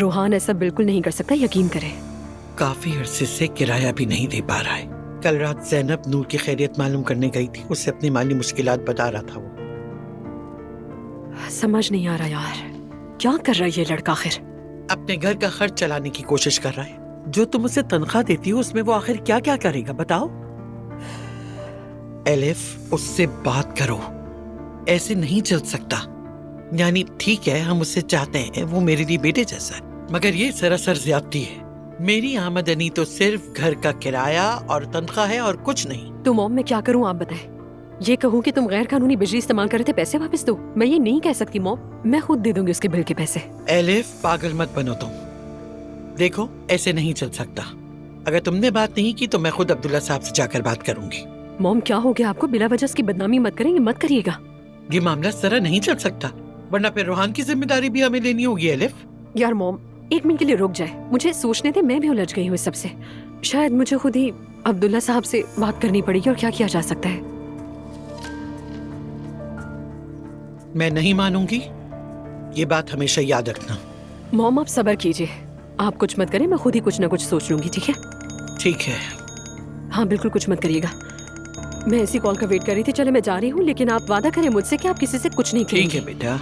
روحان ایسا بالکل نہیں کر سکتا، یقین کرے. کافی عرصے سے کرایہ بھی نہیں دے پا رہا ہے. کل رات زینب نور کی خیریت معلوم کرنے گئی تھی، اسے اپنی مالی مشکلات بتا رہا تھا. وہ سمجھ نہیں آ رہا یار، کیا کر رہا ہے یہ لڑکا آخر؟ اپنے گھر کا خرچ چلانے کی کوشش کر رہا ہے. جو تم اسے تنخواہ دیتی ہو اس میں وہ آخر کیا کیا کرے گا بتاؤ؟ الف، اس سے بات کرو، ایسے نہیں چل سکتا. یعنی ٹھیک ہے ہم اسے چاہتے ہیں، وہ میرے لیے بیٹے جیسا ہے، مگر یہ سراسر زیادتی ہے. میری آمدنی تو صرف گھر کا کرایہ اور تنخواہ ہے اور کچھ نہیں. تو موم میں کیا کروں آپ بتائیں؟ یہ کہوں کہ تم غیر قانونی بجلی استعمال کر رہے تھے، پیسے واپس دو؟ میں یہ نہیں کہہ سکتی موم، میں خود دے دوں گی اس کے بل کے پیسے. الف، پاگل مت بنو تم. دیکھو ایسے نہیں چل سکتا. اگر تم نے بات نہیں کی تو میں خود عبداللہ صاحب سے جا کر بات کروں گی. موم کیا ہو گیا آپ کو؟ بلا وجہ اس کی بدنامی مت کریں گے، مت کریے گا. یہ معاملہ اس طرح نہیں چل سکتا، ورنہ پھر روحان کی ذمہ داری بھی ہمیں لینی ہوگی. الف یار موم ایک منٹ کے لیے رک جائے، مجھے سوچنے دے، میں بھی الجھ گئی ہوں اس سب سے. شاید مجھے خود ہی عبداللہ صاحب سے بات کرنی پڑے گی اور کیا کیا جا سکتا ہے. میں نہیں مانوں گی، یہ بات ہمیشہ یاد رکھنا. موم آپ صبر کیجیے، آپ کچھ مت کریں، میں خود ہی کچھ نہ کچھ سوچ لوں گی. ٹھیک ہے؟ ٹھیک ہے. ہاں بالکل کچھ مت کریے گا. میں اسی کال کا ویٹ کر رہی تھی. چلے میں جا رہی ہوں، لیکن آپ وعدہ کریں مجھ سے کہ آپ کسی سے کچھ نہیں کہیں ٹھیک گے. ہے بیٹا.